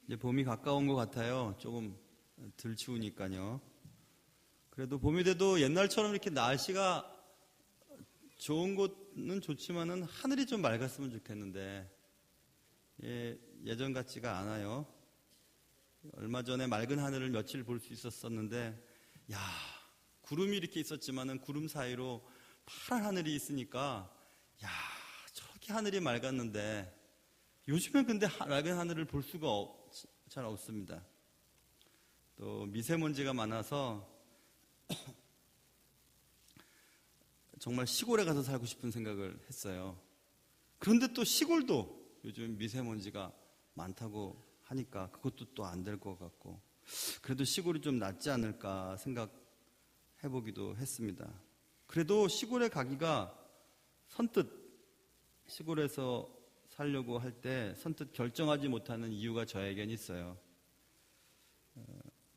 이제 봄이 가까운 것 같아요. 조금 덜 추우니까요. 그래도 봄이 돼도 옛날처럼 이렇게 날씨가 좋은 곳은 좋지만은 하늘이 좀 맑았으면 좋겠는데 예전 같지가 않아요. 얼마 전에 맑은 하늘을 며칠 볼 수 있었었는데 구름이 이렇게 있었지만은 구름 사이로 파란 하늘이 있으니까 저렇게 하늘이 맑았는데 요즘엔 근데 맑은 하늘을 볼 수가 잘 없습니다. 또 미세먼지가 많아서 정말 시골에 가서 살고 싶은 생각을 했어요. 그런데 또 시골도 요즘 미세먼지가 많다고 하니까 그것도 또 안 될 것 같고, 그래도 시골이 좀 낫지 않을까 생각해보기도 했습니다. 그래도 시골에 가기가 선뜻 시골에서 살려고 할 때 선뜻 결정하지 못하는 이유가 저에겐 있어요.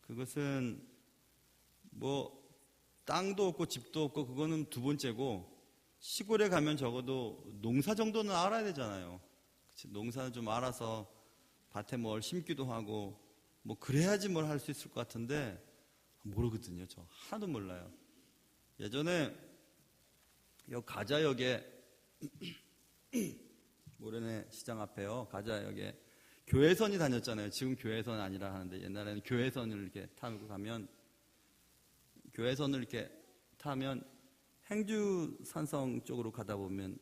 그것은 땅도 없고 집도 없고 그거는 두 번째고, 시골에 가면 적어도 농사 정도는 알아야 되잖아요. 그치? 농사는 좀 알아서 밭에 뭘 심기도 하고 그래야지 뭘 할 수 있을 것 같은데 모르거든요. 저 하나도 몰라요. 예전에 가자역에 모래내 시장 앞에요. 가자역에 교회선이 다녔잖아요. 지금 교회선 아니라 하는데 옛날에는 교회선을 이렇게 타고 가면, 교회선을 이렇게 타면 행주산성 쪽으로 가다 보면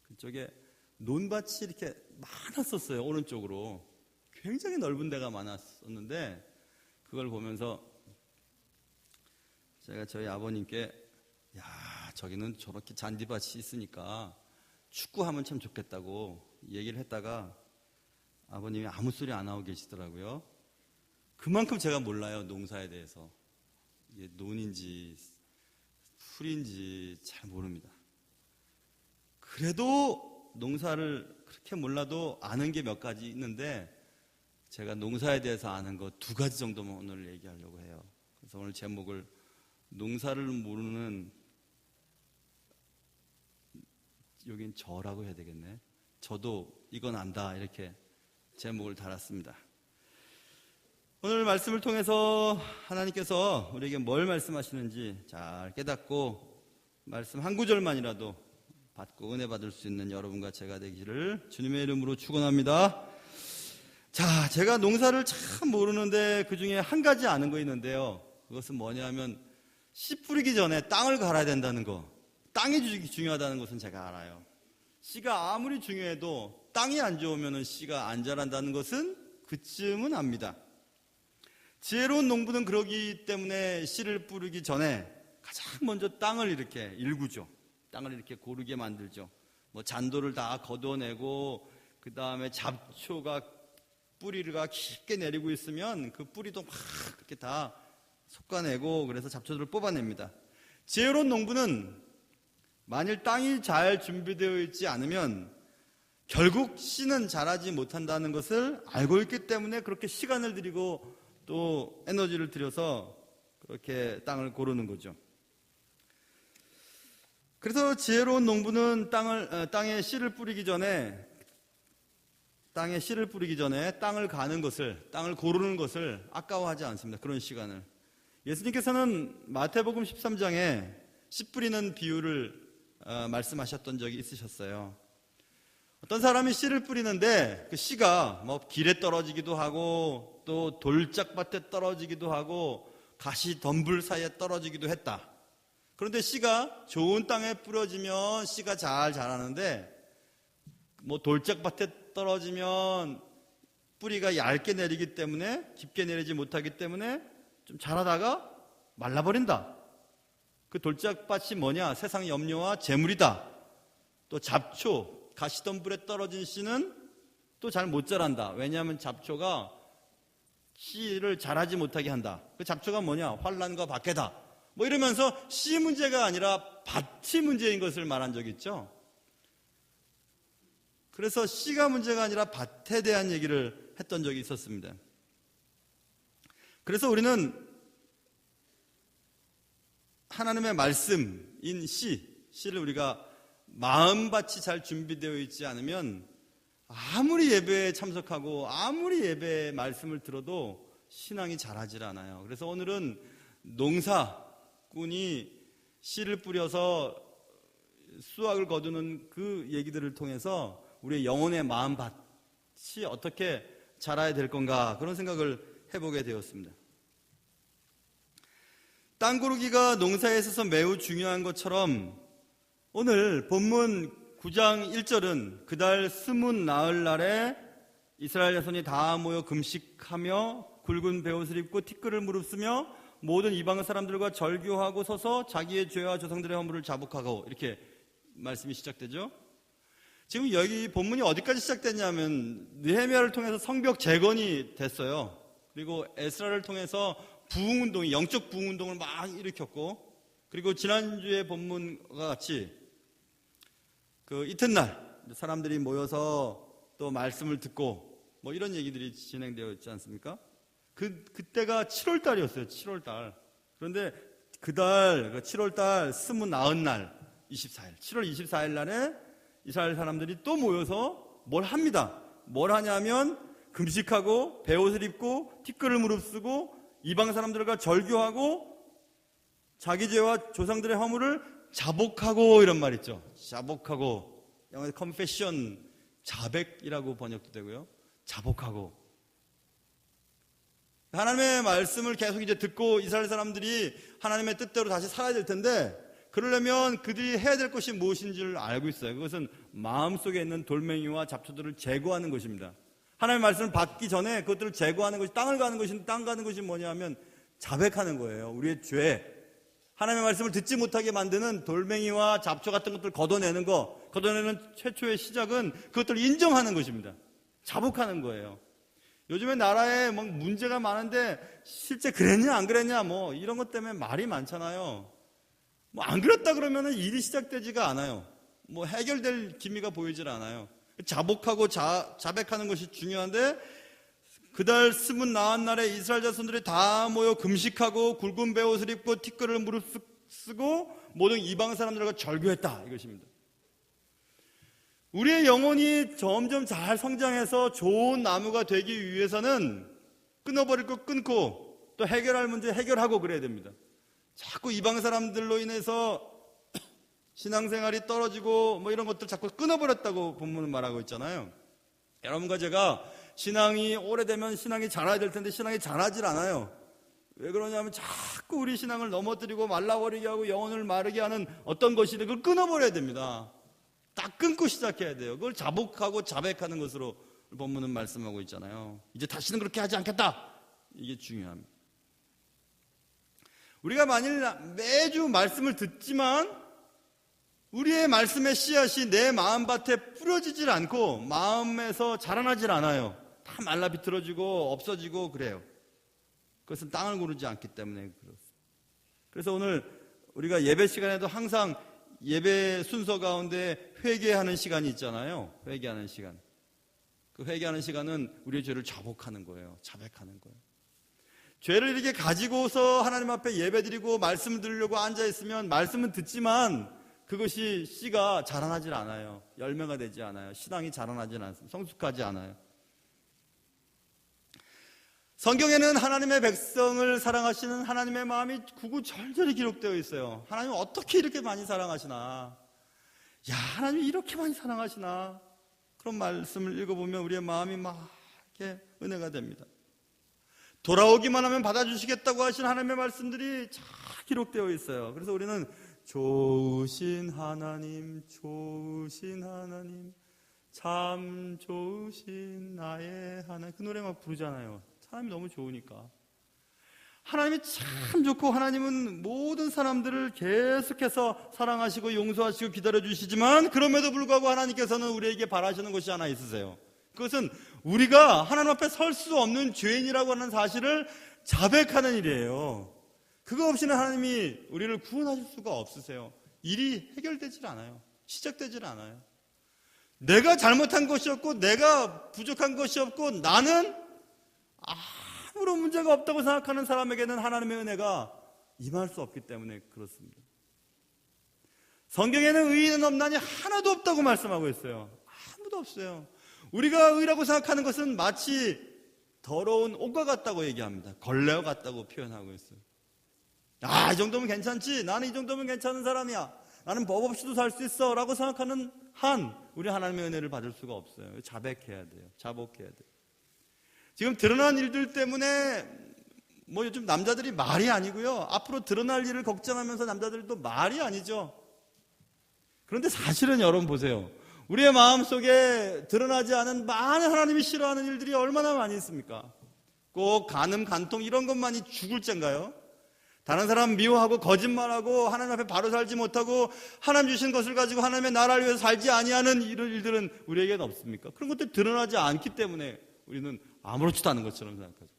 그쪽에 논밭이 이렇게 많았었어요. 오른쪽으로 굉장히 넓은 데가 많았었는데, 그걸 보면서 제가 저희 아버님께 저기는 저렇게 잔디밭이 있으니까 축구하면 참 좋겠다고 얘기를 했다가 아버님이 아무 소리 안 하고 계시더라고요. 그만큼 제가 몰라요, 농사에 대해서. 이게 논인지 풀인지 잘 모릅니다. 그래도 농사를 그렇게 몰라도 아는 게 몇 가지 있는데, 제가 농사에 대해서 아는 거 두 가지 정도만 오늘 얘기하려고 해요. 그래서 오늘 제목을 농사를 모르는, 여긴 저라고 해야 되겠네. 저도 이건 안다, 이렇게 제목을 달았습니다. 오늘 말씀을 통해서 하나님께서 우리에게 뭘 말씀하시는지 잘 깨닫고 말씀 한 구절만이라도 받고 은혜 받을 수 있는 여러분과 제가 되기를 주님의 이름으로 축원합니다. 제가 농사를 참 모르는데 그 중에 한 가지 아는 거 있는데요. 그것은 뭐냐면 씨 뿌리기 전에 땅을 갈아야 된다는 거. 땅이 중요하다는 것은 제가 알아요. 씨가 아무리 중요해도 땅이 안 좋으면 씨가 안 자란다는 것은 그쯤은 압니다. 지혜로운 농부는 그러기 때문에 씨를 뿌리기 전에 가장 먼저 땅을 이렇게 일구죠. 땅을 이렇게 고르게 만들죠. 잔돌을 다 걷어내고, 그 다음에 잡초가 뿌리가 깊게 내리고 있으면 그 뿌리도 막 이렇게 다 솎아내고, 그래서 잡초들을 뽑아냅니다. 지혜로운 농부는 만일 땅이 잘 준비되어 있지 않으면 결국 씨는 자라지 못한다는 것을 알고 있기 때문에 그렇게 시간을 들이고 또 에너지를 들여서 그렇게 땅을 고르는 거죠. 그래서 지혜로운 농부는 땅에 씨를 뿌리기 전에 땅을 가는 것을, 땅을 고르는 것을 아까워하지 않습니다. 그런 시간을. 예수님께서는 마태복음 13장에 씨 뿌리는 비유를 말씀하셨던 적이 있으셨어요. 어떤 사람이 씨를 뿌리는데 그 씨가 길에 떨어지기도 하고 또 돌짝밭에 떨어지기도 하고 가시 덤불 사이에 떨어지기도 했다. 그런데 씨가 좋은 땅에 뿌려지면 씨가 잘 자라는데 돌짝밭에 떨어지면 뿌리가 얇게 내리기 때문에, 깊게 내리지 못하기 때문에 좀 자라다가 말라버린다. 그 돌짝밭이 뭐냐? 세상 염려와 재물이다. 또 잡초, 가시덤불에 떨어진 씨는 또 잘 못 자란다. 왜냐하면 잡초가 씨를 자라지 못하게 한다. 그 잡초가 뭐냐? 환난과 박해다. 이러면서 씨 문제가 아니라 밭이 문제인 것을 말한 적이 있죠. 그래서 씨가 문제가 아니라 밭에 대한 얘기를 했던 적이 있었습니다. 그래서 우리는 하나님의 말씀인 씨를 우리가 마음밭이 잘 준비되어 있지 않으면 아무리 예배에 참석하고 아무리 예배 말씀을 들어도 신앙이 자라질 않아요. 그래서 오늘은 농사꾼이 씨를 뿌려서 수확을 거두는 그 얘기들을 통해서 우리의 영혼의 마음밭이 어떻게 자라야 될 건가, 그런 생각을 해보게 되었습니다. 땅 고르기가 모사에 있어서 매우 중요한 것처럼 오늘 본문 9장 1절은 그달 스문 나흘날에 이스라엘 자손이 다 모여 금식하며 굵은 베옷을 입고 티끌을 무릅쓰며 모든 이방 사람들과 절규하고 서서 자기의 죄와 조상들의 허물을 자복하고, 이렇게 말씀이 시작되죠. 지금 여기 본문이 어디까지 시작됐냐면 느헤미야를 통해서 성벽 재건이 됐어요. 그리고 에스라를 통해서 부흥운동이, 영적 부흥운동을 막 일으켰고, 그리고 지난주에 본문과 같이 그 이튿날 사람들이 모여서 또 말씀을 듣고 뭐 이런 얘기들이 진행되어 있지 않습니까? 그때가 7월 달이었어요. 7월 달. 그런데 그달 7월 달 스무 나흔 날 24일, 7월 24일 날에 이스라엘 사람들이 또 모여서 뭘 합니다. 뭘 하냐면 금식하고 베옷을 입고 티끌을 무릅쓰고 이방 사람들과 절규하고 자기 죄와 조상들의 허물을 자복하고, 이런 말 있죠. 자복하고, 영어에서 confession, 자백이라고 번역도 되고요. 자복하고. 하나님의 말씀을 계속 이제 듣고 이스라엘 사람들이 하나님의 뜻대로 다시 살아야 될 텐데, 그러려면 그들이 해야 될 것이 무엇인지를 알고 있어요. 그것은 마음속에 있는 돌멩이와 잡초들을 제거하는 것입니다. 하나님의 말씀을 받기 전에 그것들을 제거하는 것이, 땅을 가는 것인데, 땅 가는 것이 뭐냐면 자백하는 거예요. 우리의 죄, 하나님의 말씀을 듣지 못하게 만드는 돌멩이와 잡초 같은 것들을 걷어내는 거, 걷어내는 최초의 시작은 그것들을 인정하는 것입니다. 자복하는 거예요. 요즘에 나라에 막 문제가 많은데 실제 그랬냐 안 그랬냐 뭐 이런 것 때문에 말이 많잖아요. 뭐 안 그랬다 그러면은 일이 시작되지가 않아요. 뭐 해결될 기미가 보이질 않아요. 자복하고 자백하는 것이 중요한데, 그달 스문 나흔 날에 이스라엘 자손들이 다 모여 금식하고 굵은 베옷을 입고 티끌을 무릅쓰고 모든 이방 사람들과 절규했다, 이것입니다. 우리의 영혼이 점점 잘 성장해서 좋은 나무가 되기 위해서는 끊어버릴 거 끊고 또 해결할 문제 해결하고 그래야 됩니다. 자꾸 이방 사람들로 인해서 신앙생활이 떨어지고 뭐 이런 것들 자꾸 끊어버렸다고 본문은 말하고 있잖아요. 여러분과 제가 신앙이 오래되면 신앙이 자라야 될 텐데 신앙이 자라질 않아요. 왜 그러냐면 자꾸 우리 신앙을 넘어뜨리고 말라버리게 하고 영혼을 마르게 하는 어떤 것이든 그걸 끊어버려야 됩니다. 딱 끊고 시작해야 돼요. 그걸 자복하고 자백하는 것으로 본문은 말씀하고 있잖아요. 이제 다시는 그렇게 하지 않겠다. 이게 중요합니다. 우리가 만일 매주 말씀을 듣지만 우리의 말씀의 씨앗이 내 마음밭에 뿌려지질 않고 마음에서 자라나질 않아요. 다 말라 비틀어지고 없어지고 그래요. 그것은 땅을 고르지 않기 때문에 그렇습니다. 그래서 오늘 우리가 예배 시간에도 항상 예배 순서 가운데 회개하는 시간이 있잖아요. 회개하는 시간. 그 회개하는 시간은 우리의 죄를 자복하는 거예요. 자백하는 거예요. 죄를 이렇게 가지고서 하나님 앞에 예배드리고 말씀을 들으려고 앉아있으면 말씀은 듣지만 그것이 씨가 자라나질 않아요. 열매가 되지 않아요. 신앙이 자라나질 않습니다. 성숙하지 않아요. 성경에는 하나님의 백성을 사랑하시는 하나님의 마음이 구구절절히 기록되어 있어요. 하나님은 어떻게 이렇게 많이 사랑하시나? 야, 하나님이 이렇게 많이 사랑하시나? 그런 말씀을 읽어보면 우리의 마음이 막 이렇게 은혜가 됩니다. 돌아오기만 하면 받아주시겠다고 하신 하나님의 말씀들이 잘 기록되어 있어요. 그래서 우리는 좋으신 하나님, 좋으신 하나님, 참 좋으신 나의 하나님, 그 노래 막 부르잖아요. 하나님이 너무 좋으니까. 하나님이 참 좋고 하나님은 모든 사람들을 계속해서 사랑하시고 용서하시고 기다려주시지만 그럼에도 불구하고 하나님께서는 우리에게 바라시는 것이 하나 있으세요. 그것은 우리가 하나님 앞에 설 수 없는 죄인이라고 하는 사실을 자백하는 일이에요. 그거 없이는 하나님이 우리를 구원하실 수가 없으세요. 일이 해결되질 않아요. 시작되질 않아요. 내가 잘못한 것이 없고 내가 부족한 것이 없고 나는 아무런 문제가 없다고 생각하는 사람에게는 하나님의 은혜가 임할 수 없기 때문에 그렇습니다. 성경에는 의인은 없나니 하나도 없다고 말씀하고 있어요. 아무도 없어요. 우리가 의라고 생각하는 것은 마치 더러운 옷과 같다고 얘기합니다. 걸레와 같다고 표현하고 있어요. 이 정도면 괜찮지. 나는 이 정도면 괜찮은 사람이야. 나는 법 없이도 살 수 있어 라고 생각하는 한 우리 하나님의 은혜를 받을 수가 없어요. 자백해야 돼요. 자복해야 돼요. 지금 드러난 일들 때문에 요즘 남자들이 말이 아니고요. 앞으로 드러날 일을 걱정하면서 남자들도 말이 아니죠. 그런데 사실은 여러분 보세요. 우리의 마음속에 드러나지 않은 많은 하나님이 싫어하는 일들이 얼마나 많이 있습니까? 꼭 간음, 간통 이런 것만이 죽을 쨘가요? 다른 사람 미워하고 거짓말하고 하나님 앞에 바로 살지 못하고 하나님 주신 것을 가지고 하나님의 나라를 위해서 살지 아니하는 이런 일들은 우리에게는 없습니까? 그런 것들이 드러나지 않기 때문에 우리는 아무렇지도 않은 것처럼 생각하죠.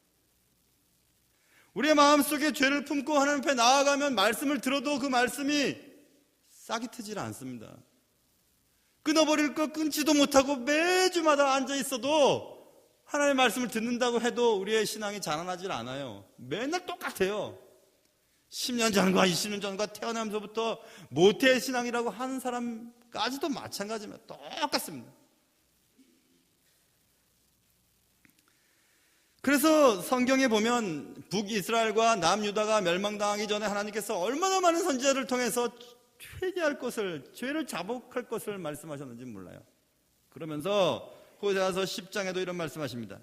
우리의 마음속에 죄를 품고 하나님 앞에 나아가면 말씀을 들어도 그 말씀이 싹이 트질 않습니다. 끊어버릴 거 끊지도 못하고 매주마다 앉아있어도 하나님의 말씀을 듣는다고 해도 우리의 신앙이 자라나질 않아요. 맨날 똑같아요. 10년 전과 20년 전과 태어나면서부터 모태의 신앙이라고 하는 사람까지도 마찬가지입니다. 똑같습니다. 그래서 성경에 보면 북이스라엘과 남유다가 멸망당하기 전에 하나님께서 얼마나 많은 선지자를 통해서 회개할 것을, 죄를 자복할 것을 말씀하셨는지 몰라요. 그러면서 호세아서 10장에도 이런 말씀하십니다.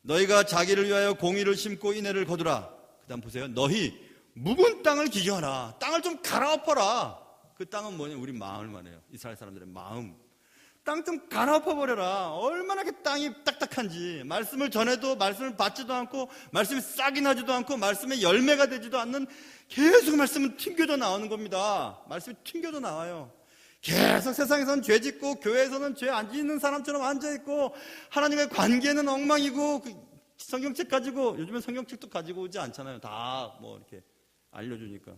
너희가 자기를 위하여 공의를 심고 인애를 거두라. 그 다음 보세요. 너희 묵은 땅을 기경하라. 땅을 좀 갈아엎어라. 그 땅은 뭐냐? 우리 마음을 말해요. 이스라엘 사람들의 마음. 땅 좀 갈아엎어버려라. 얼마나 그 땅이 딱딱한지. 말씀을 전해도 말씀을 받지도 않고 말씀이 싹이 나지도 않고 말씀의 열매가 되지도 않는, 계속 말씀은 튕겨져 나오는 겁니다. 말씀이 튕겨져 나와요. 계속 세상에서는 죄 짓고 교회에서는 죄 안 짓는 사람처럼 앉아있고 하나님의 관계는 엉망이고, 성경책 가지고, 요즘엔 성경책도 가지고 오지 않잖아요. 다 이렇게 알려주니까.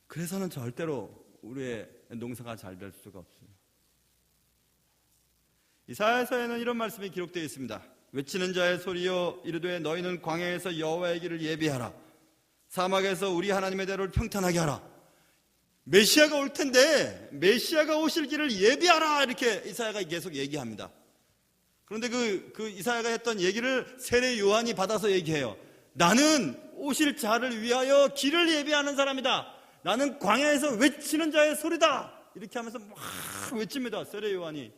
그래서는 절대로 우리의 농사가 잘 될 수가 없어요. 이사야서에는 이런 말씀이 기록되어 있습니다. 외치는 자의 소리여 이르되 너희는 광야에서 여호와의 길을 예비하라. 사막에서 우리 하나님의 대로를 평탄하게 하라. 메시아가 올 텐데 메시아가 오실 길을 예비하라. 이렇게 이사야가 계속 얘기합니다. 그런데 그 이사야가 했던 얘기를 세례 요한이 받아서 얘기해요. 나는 오실 자를 위하여 길을 예비하는 사람이다. 나는 광야에서 외치는 자의 소리다. 이렇게 하면서 막 외칩니다. 세례 요한이.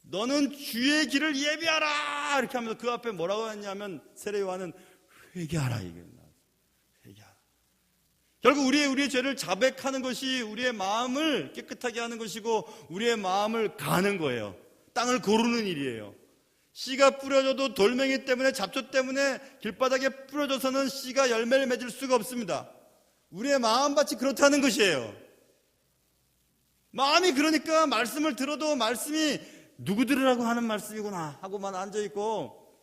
너는 주의 길을 예비하라. 이렇게 하면서 그 앞에 뭐라고 했냐면 세례 요한은 회개하라. 이게 회개하라. 결국 우리의 죄를 자백하는 것이 우리의 마음을 깨끗하게 하는 것이고 우리의 마음을 가는 거예요. 땅을 고르는 일이에요. 씨가 뿌려져도 돌멩이 때문에, 잡초 때문에 길바닥에 뿌려져서는 씨가 열매를 맺을 수가 없습니다. 우리의 마음밭이 그렇다는 것이에요. 마음이 그러니까 말씀을 들어도 말씀이 누구 들으라고 하는 말씀이구나 하고만 앉아있고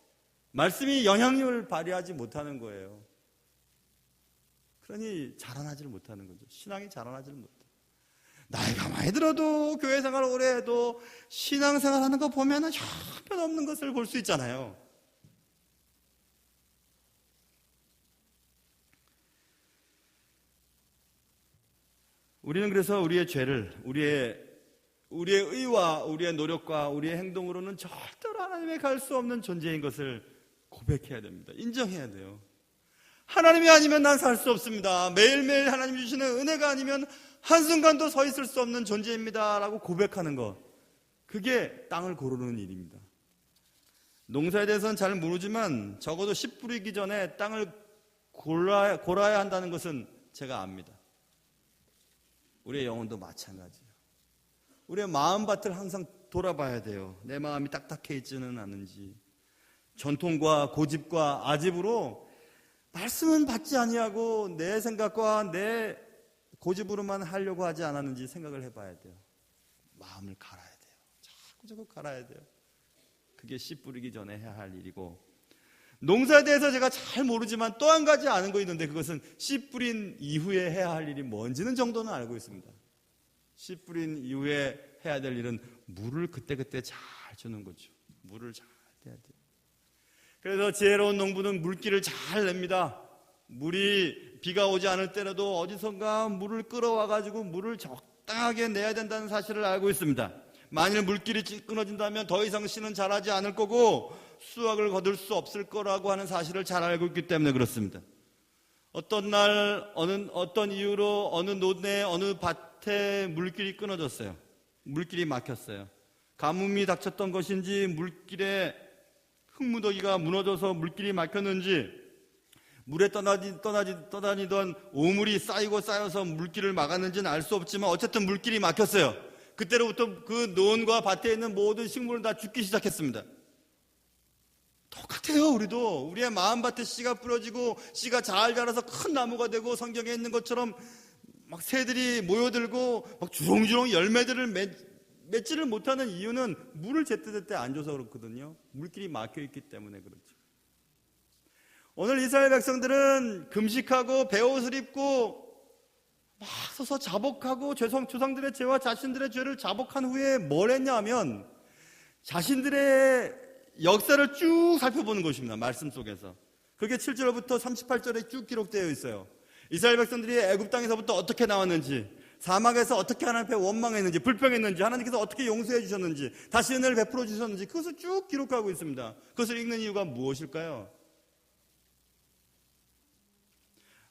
말씀이 영향력을 발휘하지 못하는 거예요. 그러니 자라나지를 못하는 거죠. 신앙이 자라나지를 못해요. 나이가 많이 들어도 교회 생활을 오래 해도 신앙생활 하는 거 보면 형편없는 것을 볼 수 있잖아요. 우리는 그래서 우리의 죄를 우리의 의와 우리의 노력과 우리의 행동으로는 절대로 하나님에 갈 수 없는 존재인 것을 고백해야 됩니다. 인정해야 돼요. 하나님이 아니면 난 살 수 없습니다. 매일매일 하나님 주시는 은혜가 아니면 한순간도 서 있을 수 없는 존재입니다 라고 고백하는 것, 그게 땅을 고르는 일입니다. 농사에 대해서는 잘 모르지만 적어도 씨 뿌리기 전에 땅을 골라야 한다는 것은 제가 압니다. 우리의 영혼도 마찬가지예요. 우리의 마음밭을 항상 돌아봐야 돼요. 내 마음이 딱딱해 있지는 않은지, 전통과 고집과 아집으로 말씀은 받지 아니하고 내 생각과 내 고집으로만 하려고 하지 않았는지 생각을 해봐야 돼요. 마음을 갈아야 돼요. 자꾸 갈아야 돼요. 그게 씨 뿌리기 전에 해야 할 일이고, 농사에 대해서 제가 잘 모르지만 또 한 가지 아는 거 있는데 그것은 씨 뿌린 이후에 해야 할 일이 뭔지는 정도는 알고 있습니다. 씨 뿌린 이후에 해야 될 일은 물을 그때그때 잘 주는 거죠. 물을 잘 해야 돼요. 그래서 지혜로운 농부는 물기를 잘 냅니다. 물이 비가 오지 않을 때라도 어디선가 물을 끌어와가지고 물을 적당하게 내야 된다는 사실을 알고 있습니다. 만일 물길이 끊어진다면 더 이상 씨는 자라지 않을 거고 수확을 거둘 수 없을 거라고 하는 사실을 잘 알고 있기 때문에 그렇습니다. 어떤 날 어떤 이유로 어느 논에 어느 밭에 물길이 끊어졌어요. 물길이 막혔어요. 가뭄이 닥쳤던 것인지 물길에 흙무더기가 무너져서 물길이 막혔는지 물에 떠다니던 오물이 쌓이고 쌓여서 물길을 막았는지는 알 수 없지만 어쨌든 물길이 막혔어요. 그때로부터 그 논과 밭에 있는 모든 식물은 다 죽기 시작했습니다. 똑같아요. 우리의 마음밭에 씨가 뿌려지고 씨가 잘 자라서 큰 나무가 되고 성경에 있는 것처럼 막 새들이 모여들고 막 주렁주렁 열매들을 맺지를 못하는 이유는 물을 제때제때 안 줘서 그렇거든요. 물길이 막혀있기 때문에 그렇죠. 오늘 이스라엘 백성들은 금식하고 베옷을 입고 막 서서 자복하고 조상들의 죄와 자신들의 죄를 자복한 후에 뭘 했냐면 자신들의 역사를 쭉 살펴보는 것입니다. 말씀 속에서. 그게 7절부터 38절에 쭉 기록되어 있어요. 이스라엘 백성들이 애굽 땅에서부터 어떻게 나왔는지, 사막에서 어떻게 하나님 앞에 원망했는지, 불평했는지, 하나님께서 어떻게 용서해 주셨는지, 다시 은혜를 베풀어 주셨는지 그것을 쭉 기록하고 있습니다. 그것을 읽는 이유가 무엇일까요?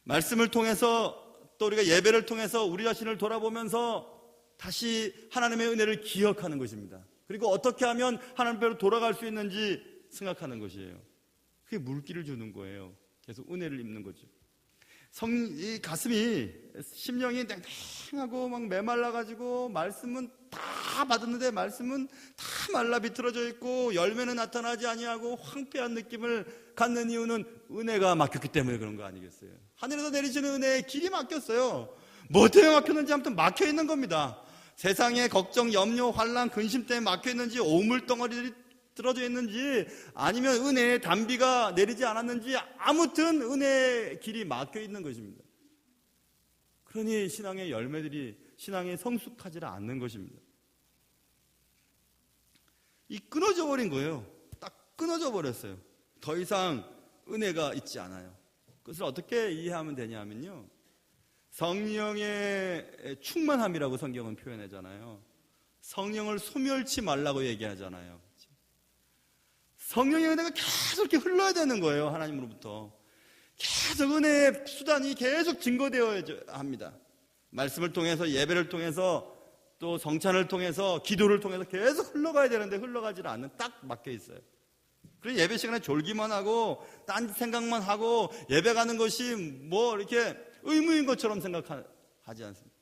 말씀을 통해서 또 우리가 예배를 통해서 우리 자신을 돌아보면서 다시 하나님의 은혜를 기억하는 것입니다. 그리고 어떻게 하면 하나님 앞으로 돌아갈 수 있는지 생각하는 것이에요. 그게 물기를 주는 거예요. 계속 은혜를 입는 거죠. 이 가슴이, 심령이 땡땡하고 막 메말라가지고 말씀은 다 받았는데 말씀은 다 말라 비틀어져 있고 열매는 나타나지 아니하고 황폐한 느낌을 갖는 이유는 은혜가 막혔기 때문에 그런 거 아니겠어요? 하늘에서 내리시는 은혜에 길이 막혔어요. 뭐 때문에 막혔는지 아무튼 막혀 있는 겁니다. 세상의 걱정, 염려, 환난, 근심 때문에 막혀 있는지, 오물덩어리들이 떨어져 있는지, 아니면 은혜의 단비가 내리지 않았는지, 아무튼 은혜의 길이 막혀 있는 것입니다. 그러니 신앙의 열매들이 신앙에 성숙하지 않는 것입니다. 이 끊어져 버린 거예요. 딱 끊어져 버렸어요. 더 이상 은혜가 있지 않아요. 그것을 어떻게 이해하면 되냐면요, 성령의 충만함이라고 성경은 표현하잖아요. 성령을 소멸치 말라고 얘기하잖아요. 성령의 은혜가 계속 이렇게 흘러야 되는 거예요. 하나님으로부터 계속 은혜의 수단이 계속 증거되어야 합니다. 말씀을 통해서, 예배를 통해서, 또 성찬을 통해서, 기도를 통해서 계속 흘러가야 되는데 흘러가지 않는, 딱 막혀 있어요. 그래서 예배 시간에 졸기만 하고 딴 생각만 하고 예배 가는 것이 뭐 이렇게 의무인 것처럼 생각하지 않습니다.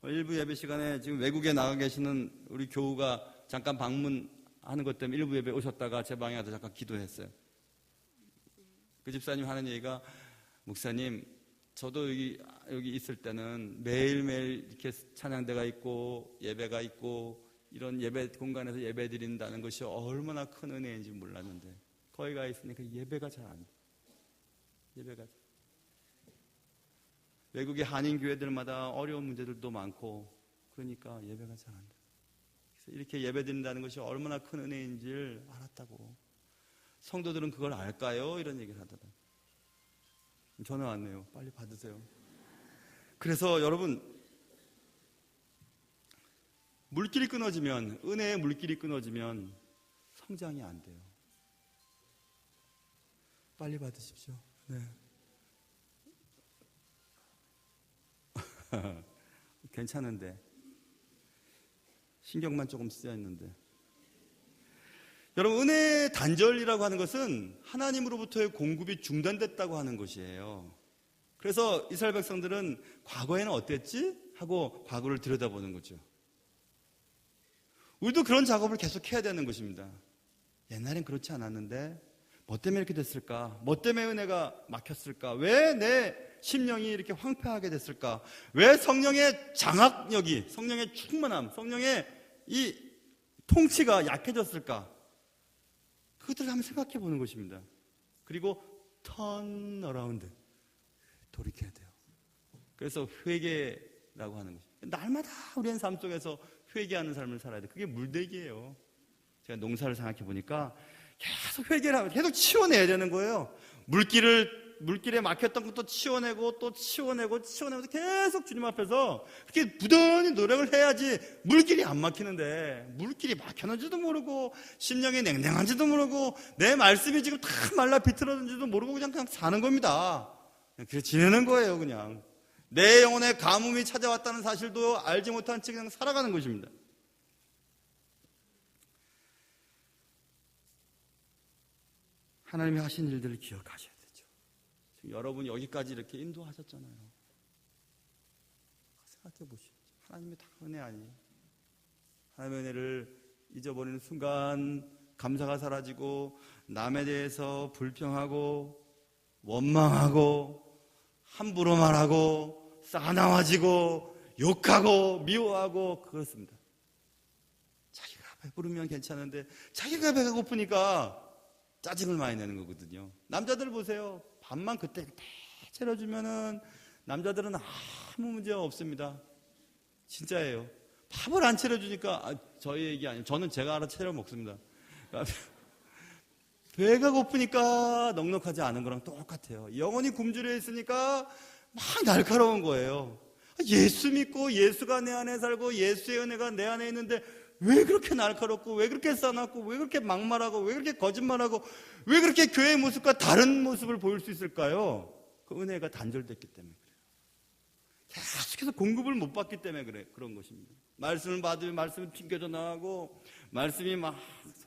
일부 예배 시간에 지금 외국에 나가 계시는 우리 교우가 잠깐 방문하는 것 때문에 일부 예배 오셨다가 제 방에 와서 잠깐 기도했어요. 그 집사님 하는 얘기가, 목사님, 저도 여기 있을 때는 매일매일 이렇게 찬양대가 있고 예배가 있고 이런 예배 공간에서 예배 드린다는 것이 얼마나 큰 은혜인지 몰랐는데 거기 가 있으니까 예배가 잘 안 돼. 예배가 외국의 한인 교회들마다 어려운 문제들도 많고 그러니까 예배가 잘 안 돼. 그래서 이렇게 예배 드린다는 것이 얼마나 큰 은혜인지를 알았다고. 성도들은 그걸 알까요? 이런 얘기를 하더라고요. 전화 왔네요. 빨리 받으세요. 그래서 여러분, 물길이 끊어지면, 은혜의 물길이 끊어지면 성장이 안 돼요. 빨리 받으십시오. 네. 괜찮은데 신경만 조금 쓰여 있는데, 여러분, 은혜의 단절이라고 하는 것은 하나님으로부터의 공급이 중단됐다고 하는 것이에요. 그래서 이스라엘 백성들은 과거에는 어땠지? 하고 과거를 들여다보는 거죠. 우리도 그런 작업을 계속 해야 되는 것입니다. 옛날엔 그렇지 않았는데 뭐 때문에 이렇게 됐을까? 뭐 때문에 은혜가 막혔을까? 왜 내 심령이 이렇게 황폐하게 됐을까? 왜 성령의 장악력이, 성령의 충만함, 성령의 이 통치가 약해졌을까? 그것들을 한번 생각해 보는 것입니다. 그리고 turn around, 돌이켜야 돼요. 그래서 회개라고 하는 것입니다. 날마다 우리의 삶 속에서 회개하는 삶을 살아야 돼요. 그게 물대기예요. 제가 농사를 생각해 보니까 계속 회개를 하고 계속 치워내야 되는 거예요. 물기를 물길에 막혔던 것도 치워내고 또 치워내고 계속 주님 앞에서 그렇게 부단히 노력을 해야지 물길이 안 막히는데, 물길이 막혔는지도 모르고 심령이 냉랭한지도 모르고 내 말씀이 지금 다 말라 비틀어졌는지도 모르고 그냥 사는 겁니다. 그냥 지내는 거예요. 그냥 내 영혼에 가뭄이 찾아왔다는 사실도 알지 못한 채 그냥 살아가는 것입니다. 하나님이 하신 일들을 기억하셔야 되죠. 지금 여러분이 여기까지 이렇게 인도하셨잖아요. 생각해 보시죠. 하나님의 다 은혜 아니에요? 하나님의 은혜를 잊어버리는 순간 감사가 사라지고 남에 대해서 불평하고 원망하고 함부로 말하고 싸나워지고 욕하고 미워하고 그렇습니다. 자기가 배부르면 괜찮은데 자기가 배가 고프니까 짜증을 많이 내는 거거든요. 남자들 보세요. 밥만 그때 차려주면은 남자들은 아무 문제 없습니다. 진짜예요. 밥을 안 차려주니까 저희 얘기 아니에요. 저는 제가 알아 차려 먹습니다. 배가 고프니까 넉넉하지 않은 거랑 똑같아요. 영혼이 굶주려 있으니까 막 날카로운 거예요. 예수 믿고 예수가 내 안에 살고 예수의 은혜가 내 안에 있는데 왜 그렇게 날카롭고 왜 그렇게 싸납고 왜 그렇게 막말하고 왜 그렇게 거짓말하고 왜 그렇게 교회의 모습과 다른 모습을 보일 수 있을까요? 그 은혜가 단절됐기 때문에 그래요. 계속해서 공급을 못 받기 때문에 그런 것입니다. 말씀을 받으면 말씀이 튕겨져 나가고 말씀이 막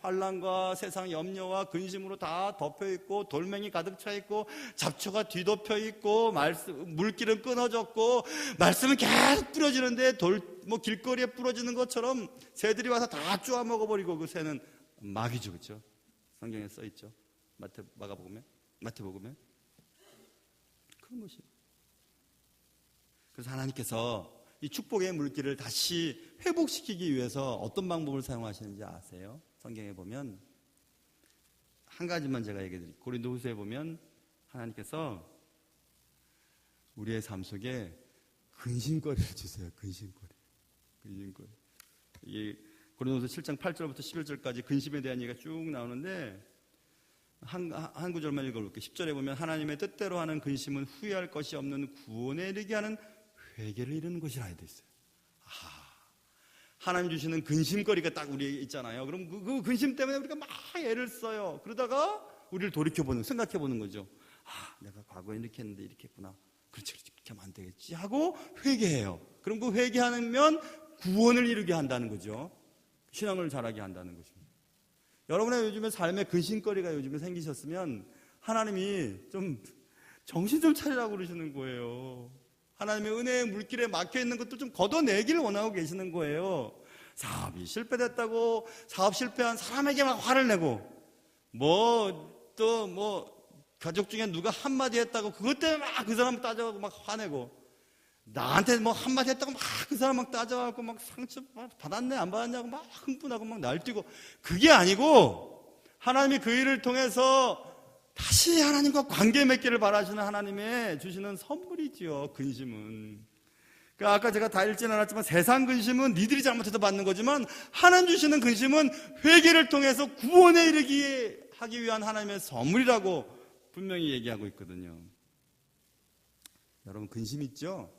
환난과 세상 염려와 근심으로 다 덮여있고 돌멩이 가득 차있고 잡초가 뒤덮여 있고 물길은 끊어졌고 말씀은 계속 뿌려지는데 길거리에 뿌려지는 것처럼 새들이 와서 다 쪼아 먹어버리고 그 새는 마귀죠. 그렇죠? 성경에 써있죠. 마태복음에 그런 것입니다. 그래서 하나님께서 이 축복의 물길을 다시 회복시키기 위해서 어떤 방법을 사용하시는지 아세요? 성경에 보면 한 가지만 제가 얘기해 드릴게요. 고린도후서에 보면 하나님께서 우리의 삶 속에 근심거리를 주세요. 근심거리. 이게 고린도후서 7장 8절부터 11절까지 근심에 대한 얘기가 쭉 나오는데 한 구절만 읽어볼게요. 10절에 보면 하나님의 뜻대로 하는 근심은 후회할 것이 없는 구원에 이르게 하는 회개를 이루는 것이라 되어 있어요. 하나님 주시는 근심거리가 딱 우리에 있잖아요. 그럼 그 근심 때문에 우리가 막 애를 써요. 그러다가 우리를 생각해보는 거죠. 내가 과거에 이렇게 했는데 이렇게 했구나. 그렇지, 그렇게 하면 안 되겠지 하고 회개해요. 그럼 그 회개하면 구원을 이루게 한다는 거죠. 신앙을 자라게 한다는 것입니다. 여러분의 요즘에 삶에 근심거리가 요즘에 생기셨으면 하나님이 좀 정신 좀 차리라고 그러시는 거예요. 하나님의 은혜의 물길에 막혀있는 것도 좀 걷어내기를 원하고 계시는 거예요. 사업이 실패됐다고 사업 실패한 사람에게 막 화를 내고 가족 중에 누가 한마디 했다고 그것 때문에 막 그 사람 따져가고 막 화내고 나한테 한마디 했다고 막 그 사람 막 따져가고 막 상처 받았네 안 받았냐고 막 흥분하고 막 날뛰고 그게 아니고 하나님이 그 일을 통해서 다시 하나님과 관계 맺기를 바라시는 하나님의 주시는 선물이지요. 근심은. 그러니까 아까 제가 다 읽지는 않았지만 세상 근심은 니들이 잘못해서 받는 거지만 하나님 주시는 근심은 회개를 통해서 구원에 이르게 하기 위한 하나님의 선물이라고 분명히 얘기하고 있거든요. 여러분 근심 있죠?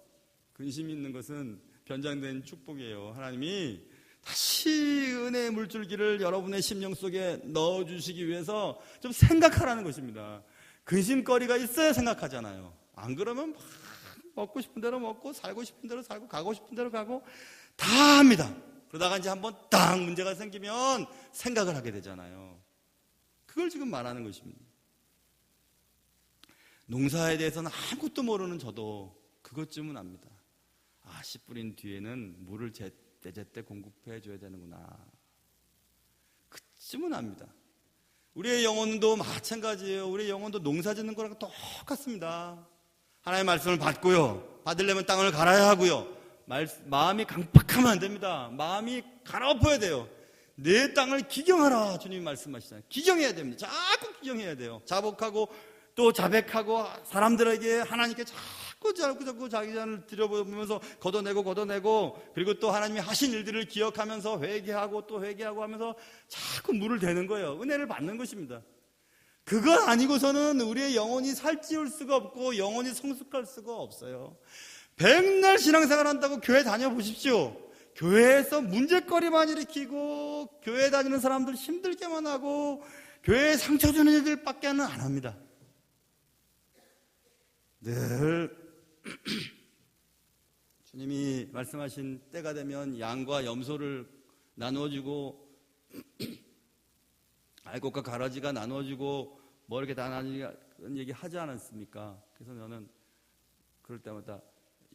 근심 있는 것은 변장된 축복이에요. 하나님이 다시 은혜의 물줄기를 여러분의 심령 속에 넣어주시기 위해서 좀 생각하라는 것입니다. 근심거리가 있어야 생각하잖아요. 안 그러면 막 먹고 싶은 대로 먹고 살고 싶은 대로 살고 가고 싶은 대로 가고 다 합니다. 그러다가 이제 한번 딱 문제가 생기면 생각을 하게 되잖아요. 그걸 지금 말하는 것입니다. 농사에 대해서는 아무것도 모르는 저도 그것쯤은 압니다. 씨 뿌린 뒤에는 물을 제때 공급해 줘야 되는구나. 그쯤은 압니다. 우리의 영혼도 마찬가지예요. 우리의 영혼도 농사 짓는 거랑 똑같습니다. 하나님의 말씀을 받고요. 받으려면 땅을 갈아야 하고요. 마음이 강팍하면 안 됩니다. 마음이 갈아엎어야 돼요. 내 땅을 기경하라 주님이 말씀하시잖아요. 기경해야 됩니다. 자꾸 기경해야 돼요. 자복하고 또 자백하고 사람들에게 하나님께 자꾸 자기 잔을 들여보면서 걷어내고 그리고 또 하나님이 하신 일들을 기억하면서 회개하고 또 회개하고 하면서 자꾸 물을 대는 거예요. 은혜를 받는 것입니다. 그것 아니고서는 우리의 영혼이 살찌울 수가 없고 영혼이 성숙할 수가 없어요. 백날 신앙생활 한다고 교회 다녀보십시오. 교회에서 문제거리만 일으키고 교회 다니는 사람들 힘들게만 하고 교회에 상처 주는 일들밖에는 안 합니다. 늘 주님이 말씀하신 때가 되면 양과 염소를 나누어주고 알곡과 가라지가 나누어주고 뭐 이렇게 다 나누는 얘기 하지 않았습니까? 그래서 저는 그럴 때마다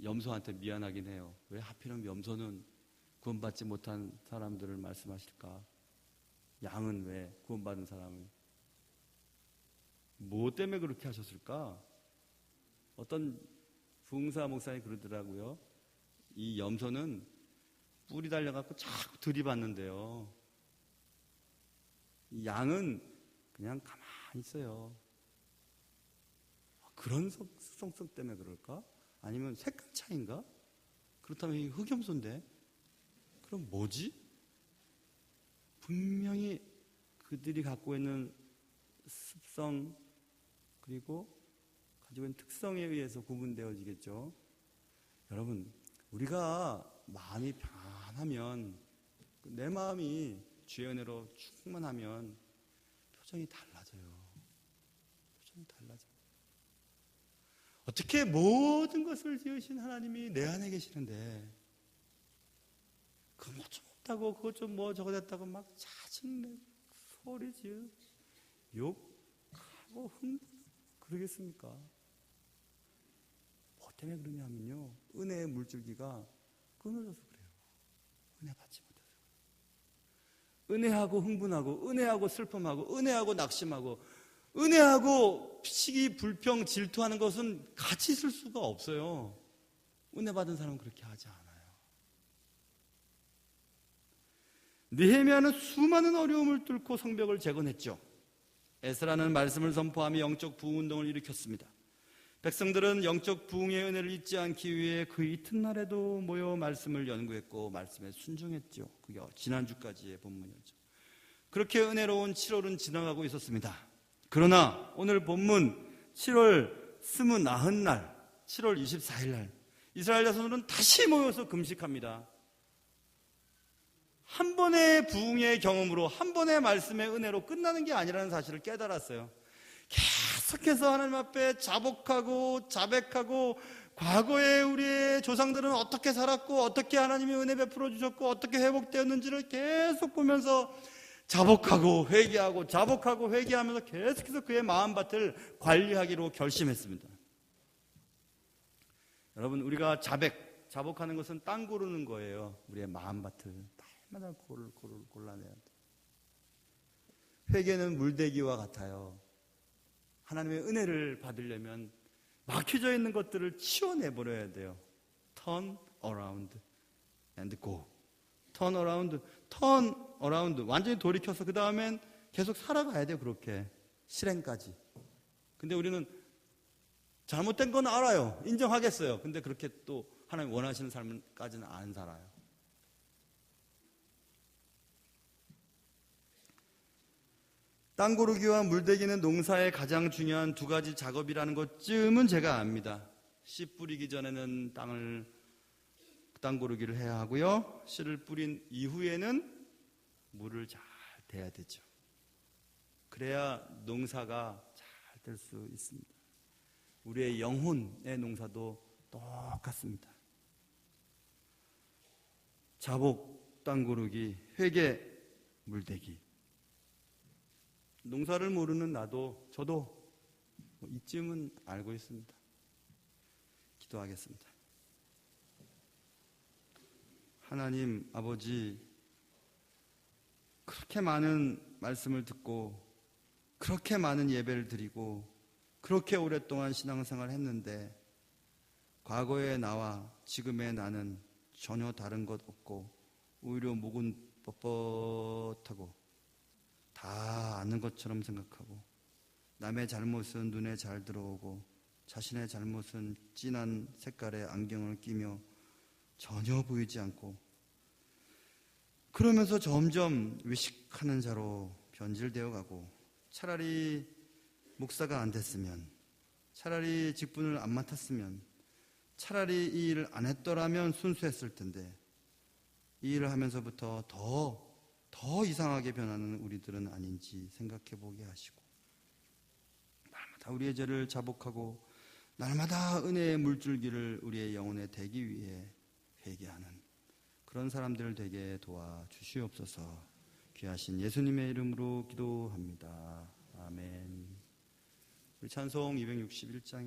염소한테 미안하긴 해요. 왜 하필이면 염소는 구원받지 못한 사람들을 말씀하실까? 양은 왜 구원받은 사람을? 뭐 때문에 그렇게 하셨을까? 어떤 부흥사 목사님이 그러더라고요. 이 염소는 뿔이 달려갖고 자꾸 들이받는데요. 이 양은 그냥 가만히 있어요. 그런 속성성 때문에 그럴까? 아니면 색깔 차이인가? 그렇다면 이 흑염소인데? 그럼 뭐지? 분명히 그들이 갖고 있는 습성 그리고 가지고 있는 특성에 의해서 구분되어지겠죠. 여러분, 우리가 마음이 편하면 내 마음이 주의 은혜로 충만하면 표정이 달라져요. 표정이 달라져요. 어떻게 모든 것을 지으신 하나님이 내 안에 계시는데 그거 좀 없다고 그거 좀 뭐 저거 됐다고 막 짜증내고 소리 지르고 욕하고 그러겠습니까? 뭐 때문에 그러냐면요, 은혜의 물줄기가 끊어져서 그래요. 은혜 받지 못해서 그래요. 은혜하고 흥분하고 은혜하고 슬픔하고 은혜하고 낙심하고 은혜하고 시기 불평 질투하는 것은 같이 있을 수가 없어요. 은혜 받은 사람은 그렇게 하지 않아요. 느헤미야는 수많은 어려움을 뚫고 성벽을 재건했죠. 에스라는 말씀을 선포하며 영적 부흥운동을 일으켰습니다. 백성들은 영적 부흥의 은혜를 잊지 않기 위해 그 이튿날에도 모여 말씀을 연구했고 말씀에 순종했죠. 그게 지난주까지의 본문이었죠. 그렇게 은혜로운 7월은 지나가고 있었습니다. 그러나 오늘 본문 7월 29날 7월 24일 날 이스라엘 자손들은 다시 모여서 금식합니다. 한 번의 부흥의 경험으로 한 번의 말씀의 은혜로 끝나는 게 아니라는 사실을 깨달았어요. 계속해서 하나님 앞에 자복하고 자백하고 과거에 우리의 조상들은 어떻게 살았고 어떻게 하나님이 은혜 베풀어 주셨고 어떻게 회복되었는지를 계속 보면서 자복하고 회개하고 자복하고 회개하면서 계속해서 그의 마음밭을 관리하기로 결심했습니다. 여러분, 우리가 자복하는 것은 땅 고르는 거예요. 우리의 마음밭을 날마다 골라내야 돼. 회개는 물대기와 같아요. 하나님의 은혜를 받으려면 막혀져 있는 것들을 치워내버려야 돼요. Turn around and go. Turn around. 완전히 돌이켜서 그 다음엔 계속 살아가야 돼요. 그렇게 실행까지. 근데 우리는 잘못된 건 알아요. 인정하겠어요. 근데 그렇게 또 하나님 원하시는 삶까지는 안 살아요. 땅 고르기와 물대기는 농사의 가장 중요한 두 가지 작업이라는 것쯤은 제가 압니다. 씨 뿌리기 전에는 땅 고르기를 해야 하고요. 씨를 뿌린 이후에는 물을 잘 대야 되죠. 그래야 농사가 잘 될 수 있습니다. 우리의 영혼의 농사도 똑같습니다. 자복, 땅 고르기, 회개, 물대기. 농사를 모르는 저도 이쯤은 알고 있습니다. 기도하겠습니다. 하나님 아버지, 그렇게 많은 말씀을 듣고 그렇게 많은 예배를 드리고 그렇게 오랫동안 신앙생활을 했는데 과거의 나와 지금의 나는 전혀 다른 것 없고 오히려 목은 뻣뻣하고 다 아는 것처럼 생각하고 남의 잘못은 눈에 잘 들어오고 자신의 잘못은 진한 색깔의 안경을 끼며 전혀 보이지 않고 그러면서 점점 외식하는 자로 변질되어 가고 차라리 목사가 안 됐으면, 차라리 직분을 안 맡았으면, 차라리 이 일을 안 했더라면 순수했을 텐데, 이 일을 하면서부터 더 이상하게 변하는 우리들은 아닌지 생각해 보게 하시고, 날마다 우리의 죄를 자복하고 날마다 은혜의 물줄기를 우리의 영혼에 대기 위해 회개하는 그런 사람들 되게 도와주시옵소서. 귀하신 예수님의 이름으로 기도합니다. 아멘. 우리 찬송 261장